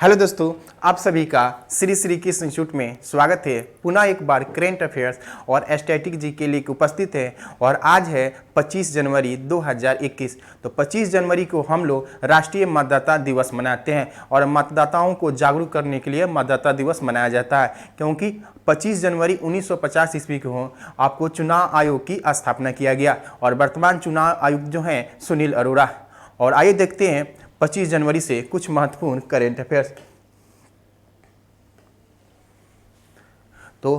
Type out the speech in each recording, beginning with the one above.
Hello दोस्तों, आप सभी का श्री श्री कृष्ण इंस्टीट्यूट में स्वागत है। पुनः एक बार करेंट अफेयर्स और स्टैटिक जी के लिए उपस्थित है। और आज है 25 जनवरी 2021। तो 25 जनवरी को हम लोग राष्ट्रीय मतदाता दिवस मनाते हैं और मतदाताओं को जागरूक करने के लिए मतदाता दिवस मनाया जाता है, क्योंकि 25 जनवरी 1950 ईस्वी को आपको चुनाव आयोग की स्थापना किया गया और वर्तमान चुनाव आयुक्त जो हैं सुनील अरोड़ा। और आइए देखते हैं 25 जनवरी से कुछ महत्वपूर्ण करेंट अफेयर्स। तो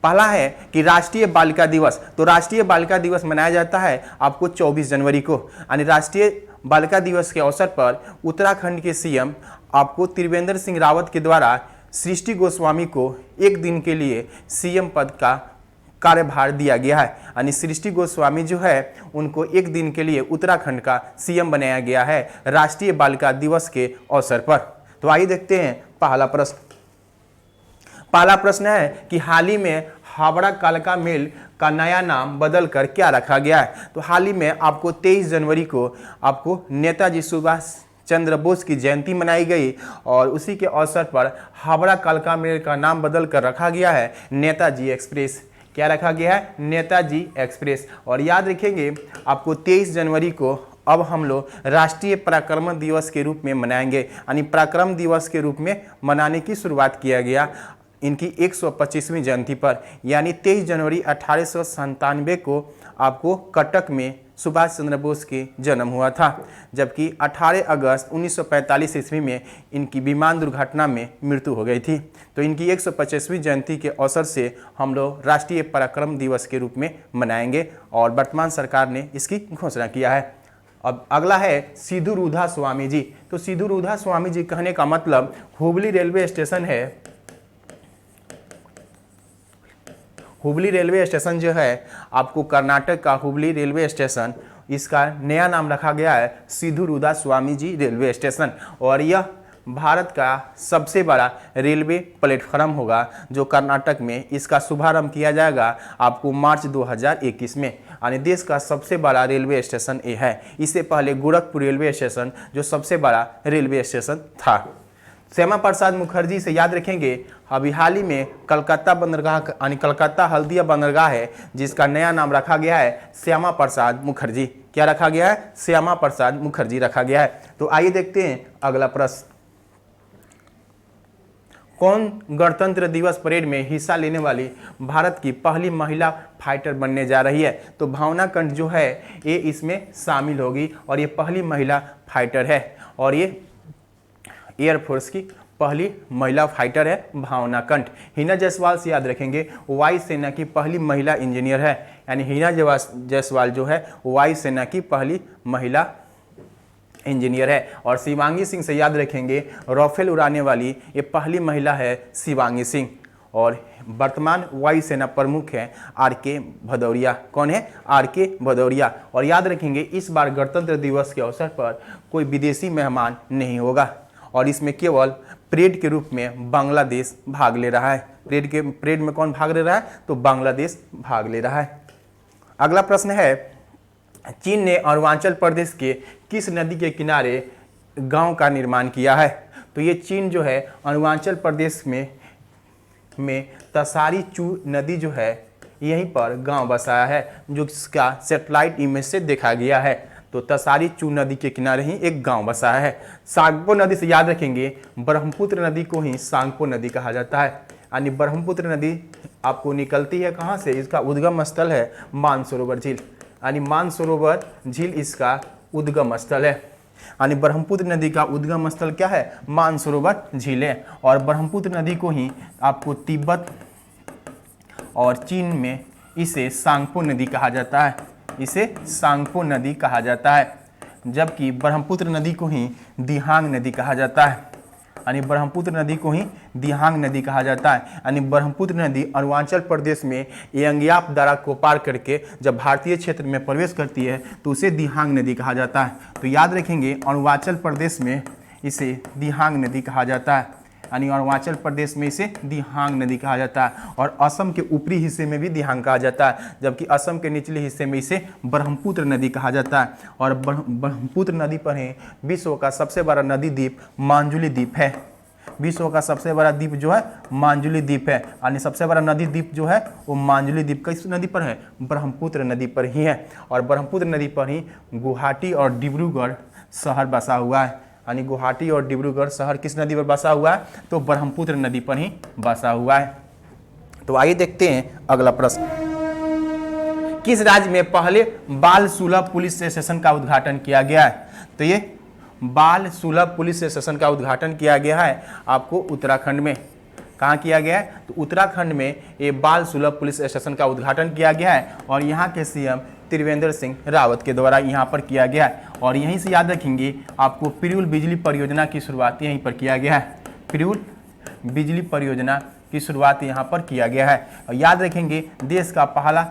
पहला है कि राष्ट्रीय बालिका दिवस। तो राष्ट्रीय बालिका दिवस मनाया जाता है आपको 24 जनवरी को। यानी राष्ट्रीय बालिका दिवस के अवसर पर उत्तराखंड के सीएम आपको त्रिवेंद्र सिंह रावत के द्वारा सृष्टि गोस्वामी को एक दिन के लिए सीएम पद का कार्यभार दिया गया है। यानी सृष्टि गोस्वामी जो है उनको एक दिन के लिए उत्तराखंड का सीएम बनाया गया है राष्ट्रीय बालिका दिवस के अवसर पर। तो आइए देखते हैं पहला प्रश्न। पहला प्रश्न है कि हाल ही में हावड़ा कालका मेल का नया नाम बदलकर क्या रखा गया है। तो हाल ही में आपको 23 जनवरी को आपको नेताजी सुभाष चंद्र बोस की जयंती मनाई गई और उसी के अवसर पर हावड़ा कालका मेल का नाम बदलकर रखा गया है नेताजी एक्सप्रेस। क्या रखा गया है? नेताजी एक्सप्रेस। और याद रखेंगे आपको 23 जनवरी को अब हम लोग राष्ट्रीय पराक्रम दिवस के रूप में मनाएंगे। यानी पराक्रम दिवस के रूप में मनाने की शुरुआत किया गया इनकी 125वीं जयंती पर। यानी 23 जनवरी 1897 को आपको कटक में सुभाष चंद्र बोस के जन्म हुआ था, जबकि 18 अगस्त 1945 ईस्वी में इनकी विमान दुर्घटना में मृत्यु हो गई थी। तो इनकी 125वीं जयंती के अवसर से हम लोग राष्ट्रीय पराक्रम दिवस के रूप में मनाएंगे और वर्तमान सरकार ने इसकी घोषणा किया है। अब अगला है सिद्धू रूधा स्वामी जी। तो सिद्धू रूधा स्वामी जी कहने का मतलब हुबली रेलवे स्टेशन है। हुबली रेलवे स्टेशन जो है आपको कर्नाटक का हुबली रेलवे स्टेशन, इसका नया नाम रखा गया है सिद्धू रूधा स्वामी जी रेलवे स्टेशन। और यह भारत का सबसे बड़ा रेलवे प्लेटफॉर्म होगा जो कर्नाटक में इसका शुभारंभ किया जाएगा आपको मार्च 2021 में। यानी देश का सबसे बड़ा रेलवे स्टेशन ये है। इससे पहले गोरखपुर रेलवे स्टेशन जो सबसे बड़ा रेलवे स्टेशन था। श्यामा प्रसाद मुखर्जी से याद रखेंगे अभी हाल ही में कलकत्ता बंदरगाह यानी कलकत्ता हल्दिया बंदरगाह है जिसका नया नाम रखा गया है श्यामा प्रसाद मुखर्जी। क्या रखा गया है? श्यामा प्रसाद मुखर्जी रखा गया है। तो आइए देखते हैं अगला प्रश्न। कौन गणतंत्र दिवस परेड में हिस्सा लेने वाली भारत की पहली महिला फाइटर बनने जा रही है? तो भावना कंठ जो है ये इसमें शामिल होगी और ये पहली महिला फाइटर है और ये एयरफोर्स की पहली महिला फाइटर है भावना कंठ। हिना जायसवाल से याद रखेंगे वायु सेना की पहली महिला इंजीनियर है। यानी हिना जायसवाल जो है वायु सेना की पहली महिला इंजीनियर है। और शिवांगी सिंह से याद रखेंगे राफेल उड़ाने वाली ये पहली महिला है शिवांगी सिंह। और वर्तमान वायुसेना प्रमुख है आर.के. भदौरिया। कौन है? आर.के. भदौरिया। और याद रखेंगे इस बार गणतंत्र दिवस के अवसर पर कोई विदेशी मेहमान नहीं होगा और इसमें केवल परेड के रूप में बांग्लादेश भाग ले रहा है। परेड में कौन भाग ले रहा है? तो बांग्लादेश भाग ले रहा है। अगला प्रश्न है चीन ने अरुणाचल प्रदेश के किस नदी के किनारे गांव का निर्माण किया है? तो ये चीन जो है अरुणाचल प्रदेश में तसारी चू नदी जो है यहीं पर गांव बसाया है, जो इसका सैटेलाइट इमेज से देखा गया है। तो तसारी चू नदी के किनारे ही एक गांव बसाया है। सांगपो नदी से याद रखेंगे ब्रह्मपुत्र नदी को ही सांगपो नदी कहा जाता है। यानी ब्रह्मपुत्र नदी आपको निकलती है कहाँ से? इसका उद्गम स्थल है मानसरोवर झील। यानी मानसरोवर झील इसका उद्गम स्थल है। यानी ब्रह्मपुत्र नदी का उद्गम स्थल क्या है? मानसरोवर झील है। और ब्रह्मपुत्र नदी को ही आपको तिब्बत और चीन में इसे सांगपो नदी कहा जाता है। इसे सांगपो नदी कहा जाता है, जबकि ब्रह्मपुत्र नदी को ही दिहांग नदी कहा जाता है। यानी ब्रह्मपुत्र नदी को ही दिहांग नदी कहा जाता है। यानी ब्रह्मपुत्र नदी अरुणाचल प्रदेश में यांग्याप दर्रा को पार करके जब भारतीय क्षेत्र में प्रवेश करती है तो उसे दिहांग नदी कहा जाता है। तो याद रखेंगे अरुणाचल प्रदेश में इसे दिहांग नदी कहा जाता है। यानी अरुणाचल प्रदेश में इसे दिहांग नदी कहा जाता है, और असम के ऊपरी हिस्से में भी दिहांग कहा जाता है, जबकि असम के निचले हिस्से में इसे ब्रह्मपुत्र नदी कहा जाता है। और ब्रह्मपुत्र नदी पर ही विश्व का सबसे बड़ा नदी द्वीप मांजुली द्वीप है। विश्व का सबसे बड़ा द्वीप जो है मांजुली द्वीप है, यानी सबसे बड़ा नदी द्वीप जो है वो मांजुली द्वीप किस नदी पर है, ब्रह्मपुत्र नदी पर ही है। और ब्रह्मपुत्र नदी पर ही गुवाहाटी और डिब्रूगढ़ शहर बसा हुआ है, यानी गुवाहाटी और डिब्रूगढ़ शहर किस नदी पर बसा हुआ है, तो ब्रह्मपुत्र नदी पर ही बसा हुआ है। तो आइए देखते हैं अगला प्रश्न। किस राज्य में पहले बाल सुलभ पुलिस स्टेशन का उद्घाटन किया गया है? तो ये बाल सुलभ पुलिस स्टेशन का उद्घाटन किया गया है आपको उत्तराखंड में। कहाँ किया गया है? तो उत्तराखंड में ये बाल सुलभ पुलिस स्टेशन का उद्घाटन किया गया है, और यहाँ के सीएम त्रिवेंद्र सिंह रावत के द्वारा यहाँ पर किया गया है। और यहीं से याद रखेंगे आपको पिरूल बिजली परियोजना की शुरुआत यहीं पर किया गया है। पिरूल बिजली परियोजना की शुरुआत यहाँ पर किया गया है। और याद रखेंगे देश का पहला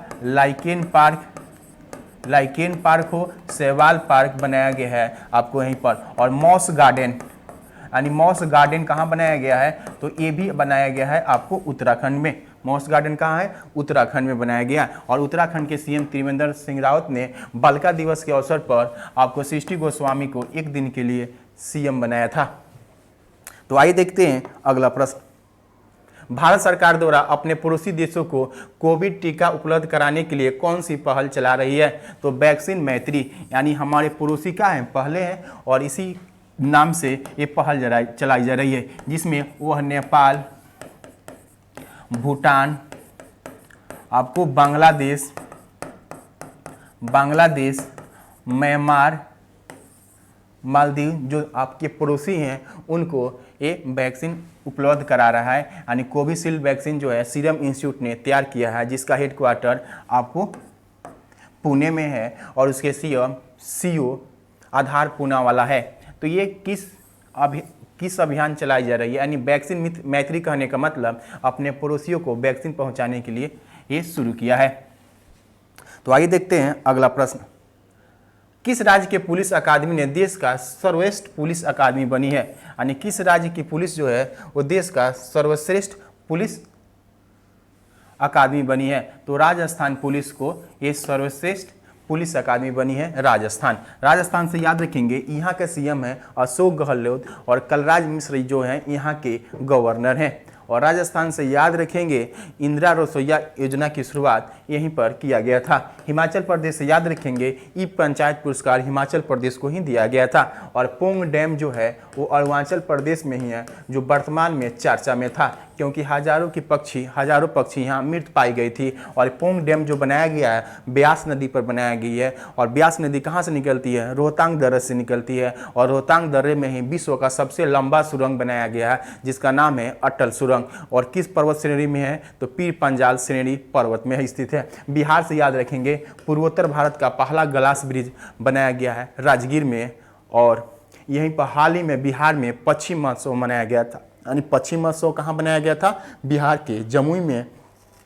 लाइकेन पार्क हो, सहवाल पार्क बनाया गया है आपको यहीं पर। और मॉस गार्डन, यानी मॉस गार्डन कहाँ बनाया गया है? तो ये भी बनाया गया है आपको उत्तराखंड में। मॉस गार्डन कहाँ है? उत्तराखंड में बनाया गया। और उत्तराखंड के सीएम त्रिवेंद्र सिंह रावत ने बालिका दिवस के अवसर पर आपको सृष्टि गोस्वामी को एक दिन के लिए सीएम बनाया था। तो आइए देखते हैं अगला प्रश्न। भारत सरकार द्वारा अपने पड़ोसी देशों को कोविड टीका उपलब्ध कराने के लिए कौन सी पहल चला रही है? तो वैक्सीन मैत्री, यानी हमारे पड़ोसी का है पहले हैं, और इसी नाम से ये पहल चलाई जा रही है, जिसमें वह नेपाल, भूटान, आपको बांग्लादेश, म्यांमार, मालदीव जो आपके पड़ोसी हैं उनको ये वैक्सीन उपलब्ध करा रहा है। यानी कोविशील्ड वैक्सीन जो है सीरम इंस्टीट्यूट ने तैयार किया है, जिसका हेडक्वार्टर आपको पुणे में है, और उसके सीईओ आधार पूनावाला है। तो ये किस अभियान चलाई जा रही है? यानी वैक्सीन मैत्री कहने का मतलब अपने पड़ोसियों को वैक्सीन पहुंचाने के लिए ये शुरू किया है। तो आइए देखते हैं अगला प्रश्न। किस राज्य के पुलिस अकादमी ने देश का सर्वश्रेष्ठ पुलिस अकादमी बनी है? यानी किस राज्य की पुलिस जो है वो देश का सर्वश्रेष्ठ पुलिस अकादमी बनी है? तो राजस्थान पुलिस को ये सर्वश्रेष्ठ पुलिस अकादमी बनी है राजस्थान से याद रखेंगे यहाँ के सीएम है अशोक गहलोत, और कलराज मिश्र जो हैं यहाँ के गवर्नर हैं। और राजस्थान से याद रखेंगे इंदिरा रसोईया योजना की शुरुआत यहीं पर किया गया था। हिमाचल प्रदेश से याद रखेंगे ई पंचायत पुरस्कार हिमाचल प्रदेश को ही दिया गया था। और पोंग डैम जो है वो अरुणाचल प्रदेश में ही है, जो वर्तमान में चर्चा में था, क्योंकि हजारों पक्षी यहाँ मृत पाई गई थी। और पोंग डैम जो बनाया गया है ब्यास नदी पर बनाया गई है, और ब्यास नदी कहाँ से निकलती है? रोहतांग दर्रे से निकलती है, और रोहतांग दर्रे में ही विश्व का सबसे लंबा सुरंग बनाया गया है, जिसका नाम है अटल सुरंग। और किस पर्वत श्रेणी में है? तो पीर पंजाल श्रेणी पर्वत में स्थित है। बिहार से याद रखेंगे पूर्वोत्तर भारत का पहला ग्लास ब्रिज बनाया गया है राजगीर में, और यहीं पर हाल ही में बिहार में पश्चिम महोत्सव मनाया गया था। यानी पश्चिम महोत्सव कहाँ बनाया गया था? बिहार के जमुई में,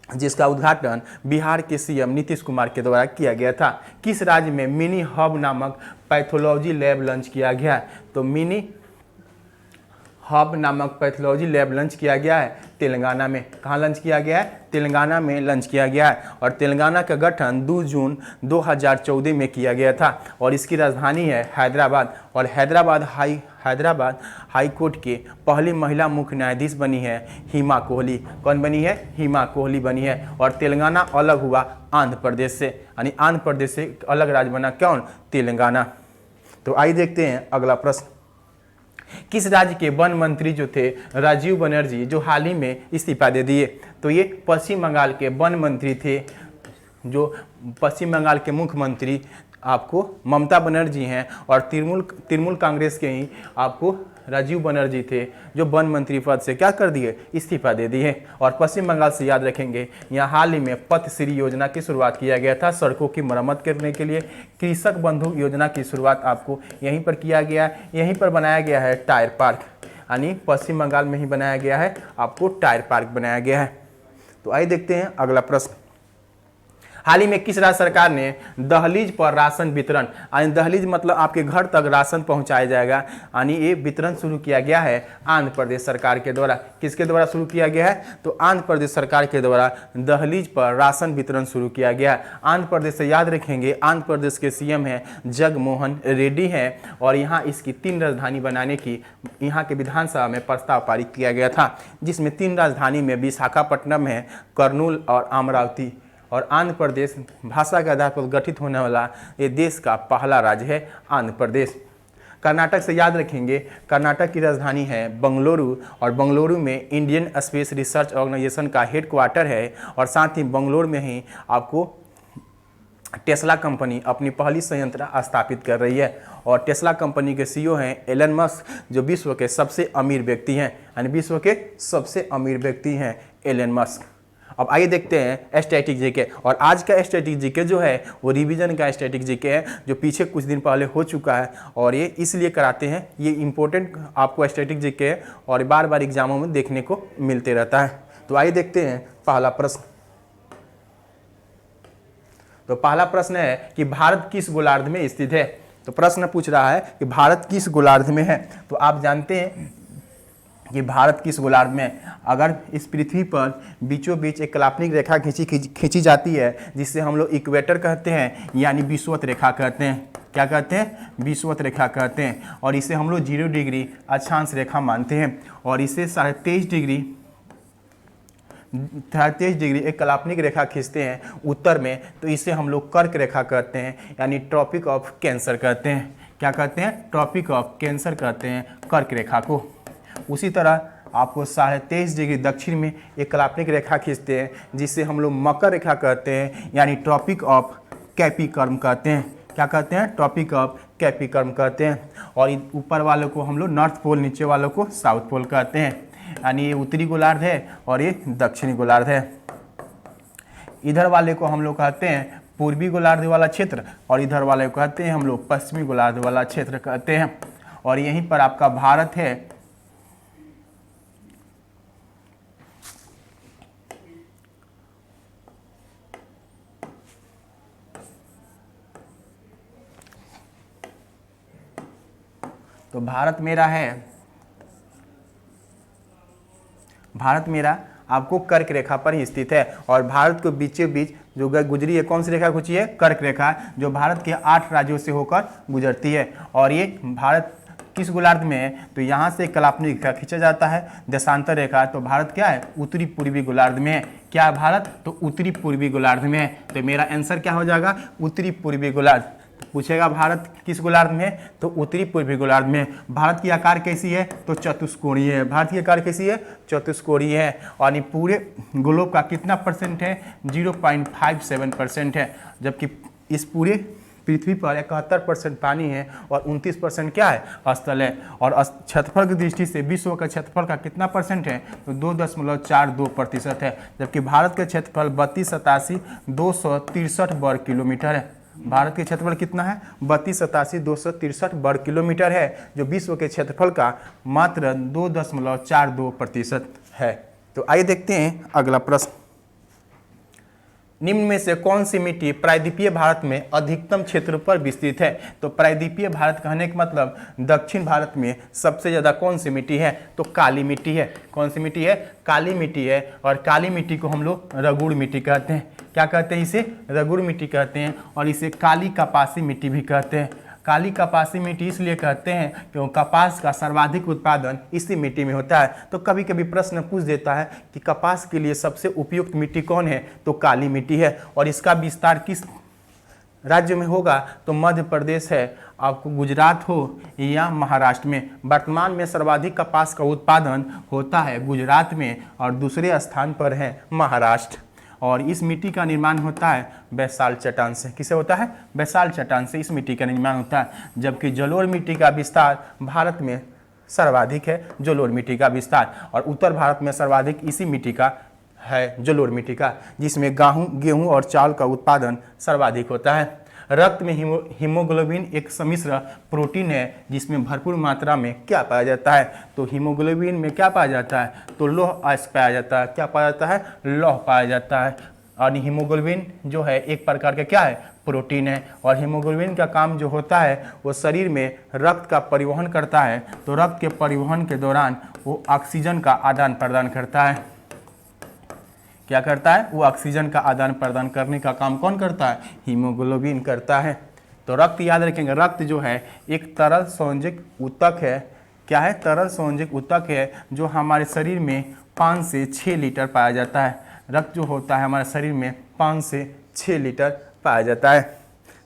जिसका उद्घाटन बिहार के सीएम नीतीश कुमार के द्वारा किया गया था। किस राज्य में मिनी हब नामक पैथोलॉजी लैब लॉन्च किया गया है? तो मिनी हब नामक पैथोलॉजी लैब लॉन्च किया गया है तेलंगाना में। कहाँ लॉन्च किया गया है? तेलंगाना में लॉन्च किया गया है। और तेलंगाना का गठन 2 जून 2014 में किया गया था, और इसकी राजधानी है हैदराबाद। और हैदराबाद हाई कोर्ट के पहली महिला मुख्य न्यायाधीश बनी है हिमा कोहली। कौन बनी है? हिमा कोहली बनी है। और तेलंगाना अलग हुआ आंध्र प्रदेश से, यानी आंध्र प्रदेश से अलग राज्य बना कौन? तेलंगाना। तो आइए देखते हैं अगला प्रश्न। किस राज्य के वन मंत्री जो थे राजीव बनर्जी, जो हाल ही में इस्तीफा दे दिए? तो ये पश्चिम बंगाल के वन मंत्री थे। जो पश्चिम बंगाल के मुख्यमंत्री आपको ममता बनर्जी हैं, और तृणमूल कांग्रेस के ही आपको राजीव बनर्जी थे, जो वन मंत्री पद से क्या कर दिए? इस्तीफा दे दिए। और पश्चिम बंगाल से याद रखेंगे यहाँ हाल ही में पथश्री योजना की शुरुआत किया गया था सड़कों की मरम्मत करने के लिए। कृषक बंधु योजना की शुरुआत आपको यहीं पर किया गया। यहीं पर बनाया गया है टायर पार्क, यानी पश्चिम बंगाल में ही बनाया गया है आपको टायर पार्क बनाया गया है। तो आइए देखते हैं अगला प्रश्न। हाल ही में किस राज्य सरकार ने दहलीज पर राशन वितरण, यानी दहलीज मतलब आपके घर तक राशन पहुंचाया जाएगा, यानी ये वितरण शुरू किया गया है आंध्र प्रदेश सरकार के द्वारा। किसके द्वारा शुरू किया गया है? तो आंध्र प्रदेश सरकार के द्वारा दहलीज पर राशन वितरण शुरू किया गया है। आंध्र प्रदेश से याद रखेंगे, आंध्र प्रदेश के सीएम हैं जगनमोहन रेड्डी हैं और यहाँ इसकी 3 राजधानी बनाने की यहाँ के विधानसभा में प्रस्ताव पारित किया गया था, जिसमें 3 राजधानी में विशाखापट्टनम है, कर्नूल और अमरावती। और आंध्र प्रदेश भाषा के आधार पर गठित होने वाला ये देश का पहला राज्य है आंध्र प्रदेश। कर्नाटक से याद रखेंगे, कर्नाटक की राजधानी है बंगलुरु और बंगलुरु में इंडियन स्पेस रिसर्च ऑर्गेनाइजेशन का हेडक्वार्टर है और साथ ही बंगलुरु में ही आपको टेस्ला कंपनी अपनी पहली संयंत्र स्थापित कर रही है और टेस्ला कंपनी के सीईओ हैं एलन मस्क, जो विश्व के सबसे अमीर व्यक्ति हैं, यानी विश्व के सबसे अमीर व्यक्ति हैं एलन मस्क। अब आइए देखते हैं स्टैटिक जीके, और आज का स्टैटिक जीके जो है वो रिवीजन का स्टैटिक जीके है जो पीछे कुछ दिन पहले हो चुका है और ये इसलिए कराते हैं, ये इंपॉर्टेंट आपको स्टैटिक जीके है और बार बार एग्जामों में देखने को मिलते रहता है। तो आइए देखते हैं पहला प्रश्न। तो पहला प्रश्न है कि भारत किस गोलार्ध में स्थित है? तो प्रश्न पूछ रहा है कि भारत किस गोलार्ध में है। तो आप जानते हैं कि भारत किस गोलार्ध में, अगर इस पृथ्वी पर बीचों बीच एक काल्पनिक रेखा खींची जाती है जिससे हम लोग इक्वेटर कहते हैं, यानी विषुवत रेखा कहते हैं। क्या कहते हैं? विषुवत रेखा कहते हैं। और इसे हम लोग 0 डिग्री अक्षांश रेखा मानते हैं और इसे 23.5 डिग्री एक काल्पनिक रेखा खींचते हैं उत्तर में, तो इसे हम लोग कर्क रेखा कहते हैं, यानी ट्रॉपिक ऑफ कैंसर कहते हैं। क्या कहते हैं? ट्रॉपिक ऑफ कैंसर कहते हैं कर्क रेखा को। उसी तरह आपको 23.5 डिग्री दक्षिण में एक काल्पनिक रेखा खींचते हैं जिसे हम लोग मकर रेखा कहते हैं, यानी ट्रॉपिक ऑफ कैप्रिकॉर्न कहते हैं। क्या कहते हैं? ट्रॉपिक ऑफ कैप्रिकॉर्न कहते हैं। और ऊपर वालों को हम लोग नॉर्थ पोल, नीचे वालों को साउथ पोल कहते हैं, यानी ये उत्तरी गोलार्ध है और ये दक्षिणी गोलार्ध है। इधर वाले को हम लोग कहते हैं पूर्वी गोलार्ध वाला क्षेत्र और इधर वाले को कहते हैं हम लोग पश्चिमी गोलार्ध वाला क्षेत्र कहते हैं। और यहीं पर आपका भारत है। तो भारत मेरा आपको कर्क रेखा पर ही स्थित है और भारत को बीचों बीच जो गुजरी है, कौन सी रेखा गुजरी है? कर्क रेखा, जो भारत के 8 राज्यों से होकर गुजरती है। और ये भारत किस गोलार्ध में है? तो यहाँ से काल्पनिक रेखा खींचा जाता है देशांतर रेखा, तो भारत क्या है? उत्तरी पूर्वी गोलार्ध में है। क्या है भारत? तो उत्तरी पूर्वी गोलार्ध में है। तो मेरा आंसर क्या हो जाएगा? उत्तरी पूर्वी गोलार्ध। पूछेगा भारत किस गोलार्ध में है? तो उत्तरी पूर्वी गोलार्ध में। भारत की आकार कैसी है? तो चतुष्कोणीय है। भारत की आकार कैसी है? चतुष्कोणीय है। और ये पूरे ग्लोब का कितना परसेंट है? 0.57% है, जबकि इस पूरे पृथ्वी पर 71% पानी है और 29% क्या है? स्थल है। और क्षेत्रफल की दृष्टि से विश्व का क्षेत्रफल का कितना परसेंट है? तो 2.42% है, जबकि भारत का क्षेत्रफल 32,87,263 वर्ग किलोमीटर है। भारत के क्षेत्रफल कितना है? 32,87,263 वर्ग किलोमीटर है, जो विश्व के क्षेत्रफल का मात्र 2.42% है। तो आइए देखते हैं अगला प्रश्न। निम्न में से कौन सी मिट्टी प्रायद्वीपीय भारत में अधिकतम क्षेत्र पर विस्तृत है? तो प्रायद्वीपीय भारत कहने का मतलब दक्षिण भारत में सबसे ज्यादा कौन सी मिट्टी है? तो काली मिट्टी है। कौन सी मिट्टी है? काली मिट्टी है। और काली मिट्टी को हम लोग रगुड़ मिट्टी कहते हैं। क्या कहते हैं? इसे रगुड़ मिट्टी कहते हैं और इसे काली कपासी मिट्टी भी कहते हैं। काली कपासी मिट्टी इसलिए कहते हैं क्योंकि कपास का सर्वाधिक उत्पादन इसी मिट्टी में होता है। तो कभी कभी प्रश्न पूछ देता है कि कपास के लिए सबसे उपयुक्त मिट्टी कौन है? तो काली मिट्टी है। और इसका विस्तार किस राज्य में होगा? तो मध्य प्रदेश है, आपको गुजरात हो या महाराष्ट्र में। वर्तमान में सर्वाधिक कपास का उत्पादन होता है गुजरात में और दूसरे स्थान पर है महाराष्ट्र। और इस मिट्टी का निर्माण होता है बैसाल्ट चट्टान से। किसे होता है? बैसाल्ट चट्टान से इस मिट्टी का निर्माण होता है। जबकि जलोढ़ मिट्टी का विस्तार भारत में सर्वाधिक है, जलोढ़ मिट्टी का विस्तार। और उत्तर भारत में सर्वाधिक इसी मिट्टी का है, जलोढ़ मिट्टी का, जिसमें गेहूं और चावल का उत्पादन सर्वाधिक होता है। रक्त में हीमोग्लोबिन एक सम्मिश्र प्रोटीन है जिसमें भरपूर मात्रा में क्या पाया जाता है? तो हीमोग्लोबिन में क्या पाया जाता है? तो लौह अयस्क पाया जाता है। क्या पाया जाता है? लौह पाया जाता है। और हीमोग्लोबिन जो है एक प्रकार का क्या है, प्रोटीन है। और हीमोग्लोबिन का काम जो होता है वो शरीर में रक्त का परिवहन करता है। तो रक्त के परिवहन के दौरान वो ऑक्सीजन का आदान प्रदान करता है। क्या करता है, वो ऑक्सीजन का आदान प्रदान करने का काम कौन करता है, हीमोग्लोबिन करता है। तो रक्त याद रखेंगे, रक्त जो है एक तरल संयोजक ऊतक है। क्या है, तरल संयोजक ऊतक है जो हमारे शरीर में 5 से 6 लीटर पाया जाता है। रक्त जो होता है हमारे शरीर में 5 से 6 लीटर पाया जाता है।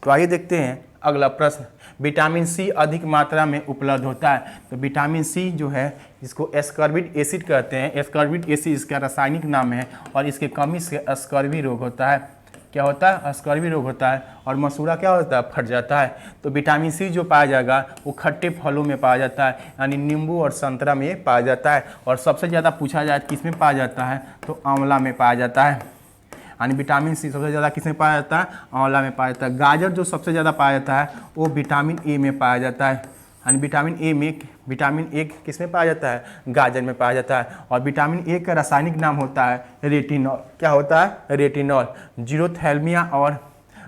तो आइए देखते हैं अगला प्रश्न। विटामिन सी अधिक मात्रा में उपलब्ध होता है। तो विटामिन सी जो है इसको एस्कॉर्बिक एसिड कहते हैं। एस्कॉर्बिक एसिड इसका रासायनिक नाम है और इसके कमी से स्कर्वी रोग होता है। क्या होता है, स्कर्वी रोग होता है और मसूड़ा क्या होता है, फट जाता है। तो विटामिन सी जो पाया जाएगा वो खट्टे फलों में पाया जाता है, यानी नींबू और संतरा में पाया जाता है। और सबसे ज़्यादा पूछा जाए किस में पाया जाता है, तो आंवला में पाया जाता है। यानी विटामिन सी सबसे ज़्यादा किस में पाया जाता है, आंवला में पाया जाता है। गाजर जो सबसे ज़्यादा पाया जाता है वो विटामिन ए में पाया जाता है। यानी विटामिन ए किस में पाया जाता है, गाजर में पाया जाता है। और विटामिन ए का रासायनिक नाम होता है रेटिनॉल। क्या होता है, रेटिनॉल। जीरोथैल्मिया और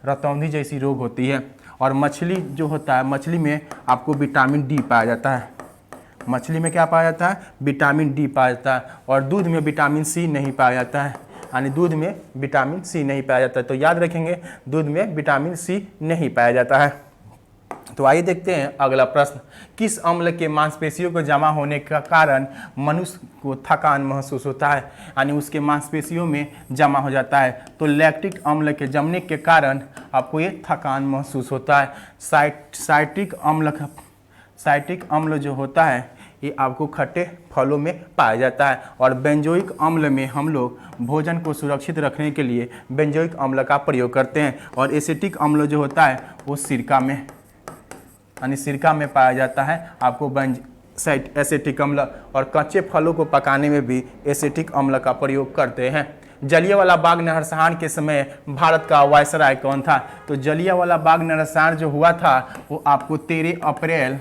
रतौंधी जैसी रोग होती है। और मछली जो होता है, मछली में आपको विटामिन डी पाया जाता है। मछली में क्या पाया जाता है, विटामिन डी पाया जाता है। और दूध में विटामिन सी नहीं पाया जाता है, यानी दूध में विटामिन सी नहीं पाया जाता है। तो याद रखेंगे दूध में विटामिन सी नहीं पाया जाता है। तो आइए देखते हैं अगला प्रश्न। किस अम्ल के मांसपेशियों को जमा होने का कारण मनुष्य को थकान महसूस होता है, यानी उसके मांसपेशियों में जमा हो जाता है। तो लैक्टिक अम्ल के जमने के कारण आपको ये थकान महसूस होता है। साइट्रिक अम्ल जो होता है ये आपको खट्टे फलों में पाया जाता है। और बेंजोइक अम्ल में हम लोग भोजन को सुरक्षित रखने के लिए बेंजोइक अम्ल का प्रयोग करते हैं। और एसिटिक अम्ल जो होता है वो सिरका में, यानी सिरका में पाया जाता है आपको एसिटिक अम्ल। और कच्चे फलों को पकाने में भी एसिटिक अम्ल का प्रयोग करते हैं। जलियांवाला बाग नरसंहार के समय भारत का वायसराय कौन था। तो जलियांवाला बाग नरसंहार जो हुआ था वो आपको 13 अप्रैल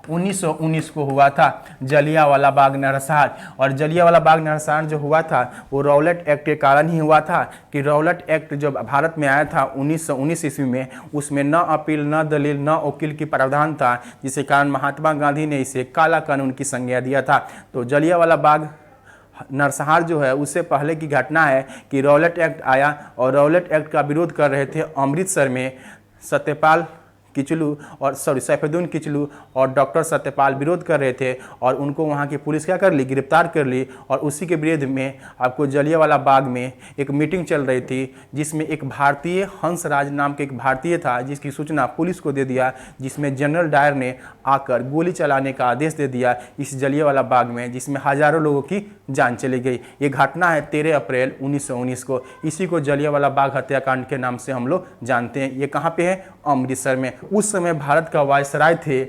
1919 को हुआ था, जलियांवाला बाग नरसंहार। और जलियांवाला बाग नरसंहार जो हुआ था वो रौलट एक्ट के कारण ही हुआ था कि रौलट एक्ट जब भारत में आया था 1919 ईस्वी में, उसमें न अपील, न दलील, न वकील की प्रावधान था, जिसके कारण महात्मा गांधी ने इसे काला कानून की संज्ञा दिया था। तो जलियांवाला बाग नरसंहार जो है उससे पहले की घटना है कि रौलट एक्ट आया और रौलट एक्ट का विरोध कर रहे थे अमृतसर में सैफुद्दीन किचलू और डॉक्टर सत्यपाल विरोध कर रहे थे। और उनको वहाँ की पुलिस क्या कर ली, गिरफ्तार कर ली। और उसी के विरोध में आपको जलियांवाला बाग में एक मीटिंग चल रही थी, जिसमें एक भारतीय हंसराज नाम के एक भारतीय था, जिसकी सूचना पुलिस को दे दिया, जिसमें जनरल डायर ने आकर गोली चलाने का आदेश दे दिया इस जलियांवाला बाग में, जिसमें हजारों लोगों की जान चली गई। ये घटना है 13 अप्रैल 1919 को। इसी को जलियांवाला बाग हत्याकांड के नाम से हम लोग जानते हैं। ये कहाँ पे है, अमृतसर में। उस समय भारत का वायसराय थे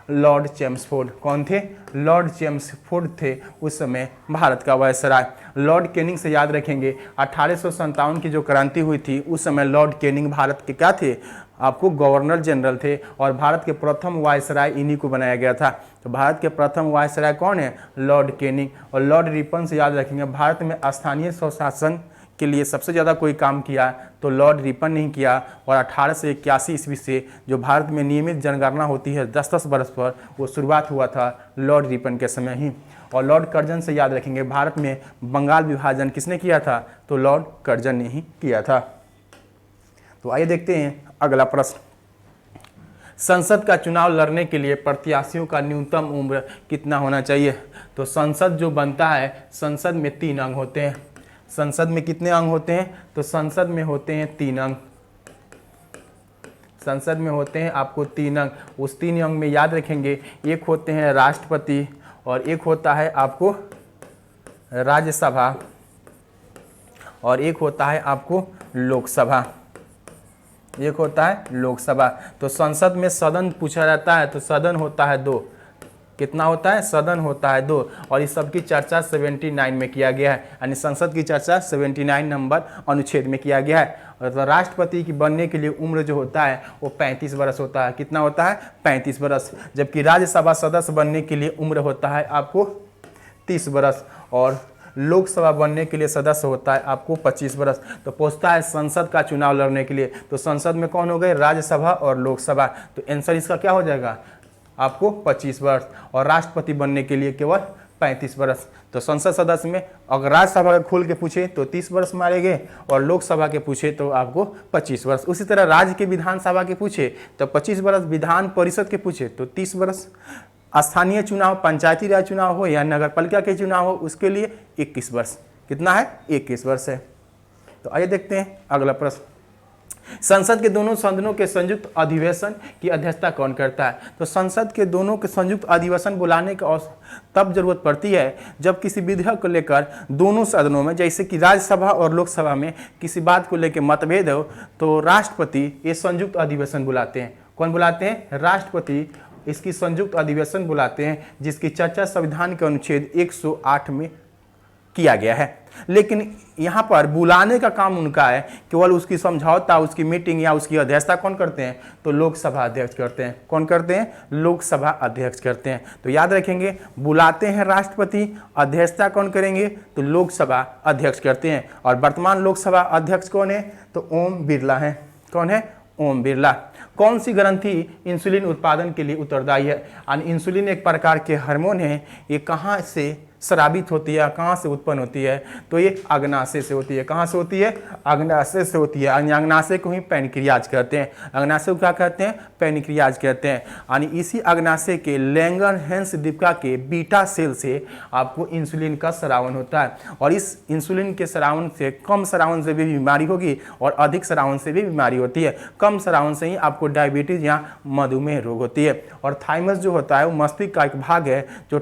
लॉर्ड चेम्सफोर्ड। कौन थे, लॉर्ड चेम्सफोर्ड थे उस समय भारत का वायसराय। लॉर्ड कैनिंग से याद रखेंगे 1857 की जो क्रांति हुई थी उस समय लॉर्ड कैनिंग भारत के क्या थे, आपको गवर्नर जनरल थे। और भारत के प्रथम वायसराय इन्हीं को बनाया गया था। तो भारत के प्रथम वायसराय कौन है, लॉर्ड कैनिंग। और लॉर्ड रिपन से याद रखेंगे भारत में स्थानीय स्वशासन के लिए सबसे ज़्यादा कोई काम किया तो लॉर्ड रिपन ने किया। और 1881 ईस्वी से जो भारत में नियमित जनगणना होती है 10-10 वर्ष पर, वो शुरुआत हुआ था लॉर्ड रिपन के समय ही। और लॉर्ड कर्जन से याद रखेंगे भारत में बंगाल विभाजन किसने किया था, तो लॉर्ड कर्जन ने ही किया था। तो आइए देखते हैं अगला प्रश्न। संसद का चुनाव लड़ने के लिए प्रत्याशियों का न्यूनतम उम्र कितना होना चाहिए। तो संसद जो बनता है, संसद में 3 अंग होते हैं। संसद में कितने अंग होते हैं, तो संसद में होते हैं 3 अंग। संसद में होते हैं आपको 3 अंग। उस 3 अंग में याद रखेंगे, एक होते हैं राष्ट्रपति और एक होता है आपको राज्यसभा और एक होता है आपको लोकसभा। एक होता है लोकसभा। तो संसद में सदन पूछा जाता है तो सदन होता है 2। कितना होता है, सदन होता है 2। और इस सब की चर्चा 79 में किया गया है, यानी संसद की चर्चा 79 नंबर अनुच्छेद में किया गया है। और तो राष्ट्रपति की बनने के लिए उम्र जो होता है वो 35 वर्ष होता है। कितना होता है, 35 वर्ष। जबकि राज्यसभा सदस्य बनने के लिए उम्र होता है आपको 30 वर्ष। और लोकसभा बनने के लिए सदस्य होता है आपको 25 वर्ष। तो पूछता है संसद का चुनाव लड़ने के लिए, तो संसद में कौन हो गए, राज्यसभा और लोकसभा। तो आंसर इसका क्या हो जाएगा आपको 25 वर्ष। और राष्ट्रपति बनने के लिए केवल 35 वर्ष। तो संसद सदस्य में अगर राज्यसभा का खोल के पूछे तो 30 वर्ष मारेंगे और लोकसभा के पूछे तो आपको 25 वर्ष। उसी तरह राज्य के विधानसभा के पूछे तो 25 वर्ष, विधान परिषद के पूछे तो 30 वर्ष, स्थानीय चुनाव, पंचायती राज चुनाव हो या नगर पालिका के चुनाव हो उसके लिए 21 वर्ष। कितना है, 21 वर्ष है। तो आइए देखते हैं अगला प्रश्न। संसद के दोनों सदनों के संयुक्त अधिवेशन की अध्यक्षता कौन करता है। तो संसद के दोनों के संयुक्त अधिवेशन बुलाने की तब जरूरत पड़ती है जब किसी विधेयक को लेकर दोनों सदनों में, जैसे कि राज्यसभा और लोकसभा में किसी बात को लेकर मतभेद हो, तो राष्ट्रपति ये संयुक्त अधिवेशन बुलाते हैं। कौन बुलाते हैं, राष्ट्रपति इसकी संयुक्त अधिवेशन बुलाते हैं, जिसकी चर्चा संविधान के अनुच्छेद 108 में किया गया है। लेकिन यहाँ पर बुलाने का काम उनका है, केवल उसकी समझौता, उसकी मीटिंग या उसकी अध्यक्षता कौन करते हैं, तो लोकसभा अध्यक्ष करते हैं। कौन करते हैं, लोकसभा अध्यक्ष करते हैं। तो याद रखेंगे, बुलाते हैं राष्ट्रपति, अध्यक्षता कौन करेंगे, तो लोकसभा अध्यक्ष करते हैं। और वर्तमान लोकसभा अध्यक्ष कौन है, तो ओम बिरला है। कौन है, ओम बिरला। कौन सी ग्रंथि इंसुलिन उत्पादन के लिए उत्तरदायी है। और इंसुलिन एक प्रकार के हार्मोन है, ये कहाँ से स्रावित होती है, कहाँ से उत्पन्न होती है, तो ये अग्नाशय से होती है। कहाँ से होती है, अग्नाशय से होती है। अग्नाशय को ही पैनक्रियाज कहते हैं। अग्नाशय को क्या कहते हैं, पैनक्रियाज कहते हैं। यानी इसी अग्नाशय के लैंगरहैंस दीपिका के बीटा सेल से आपको इंसुलिन का स्रावन होता है। और इस इंसुलिन के स्रावन से, कम स्रावन से भी बीमारी होगी और अधिक स्रावन से भी बीमारी होती है। कम स्रावन से ही आपको डायबिटीज या मधुमेह रोग होती है। और थाइमस जो होता है वो मस्तिष्क का एक भाग है जो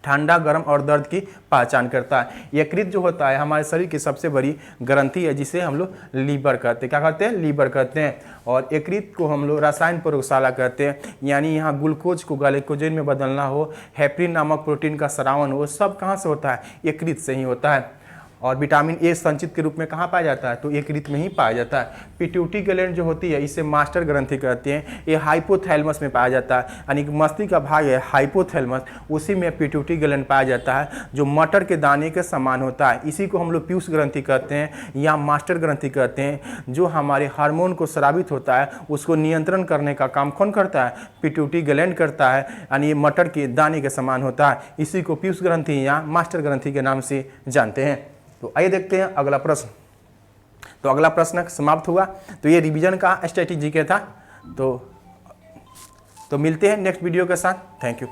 ठंडा गर्म और दर्द की पहचान करता है। यकृत जो होता है हमारे शरीर की सबसे बड़ी ग्रंथि है, जिसे हम लोग लीवर कहते हैं। क्या कहते हैं, लीवर कहते हैं। और यकृत को हम लोग रसायन प्रयोगशाला कहते हैं। यानी यहाँ ग्लूकोज को ग्लाइकोजन में बदलना हो, हेपरिन नामक प्रोटीन का स्रावन हो, सब कहाँ से होता है, यकृत से ही होता है। और विटामिन ए संचित के रूप में कहाँ पाया जाता है, तो यकृत में ही पाया जाता है। पिट्यूटरी ग्लैंड जो होती है इसे मास्टर ग्रंथि कहते हैं। ये हाइपोथैलेमस में पाया जाता है, यानी कि मस्तिष्क का भाग है हाइपोथैलेमस, उसी में पिट्यूटरी ग्लैंड पाया जाता है, जो मटर के दाने के समान होता है। इसी को हम लोग पीयूष ग्रंथि कहते हैं या मास्टर ग्रंथि कहते हैं। जो हमारे हार्मोन को स्रावित होता है उसको नियंत्रण करने का काम कौन करता है, पिट्यूटरी ग्लैंड करता है। यानी ये मटर के दाने के समान होता है। इसी को पीयूष ग्रंथि या मास्टर ग्रंथि के नाम से जानते हैं। तो आइए देखते हैं अगला प्रश्न। तो अगला प्रश्न समाप्त हुआ। तो ये रिवीजन का स्ट्रेटेजी के था। तो मिलते हैं नेक्स्ट वीडियो के साथ। Thank you.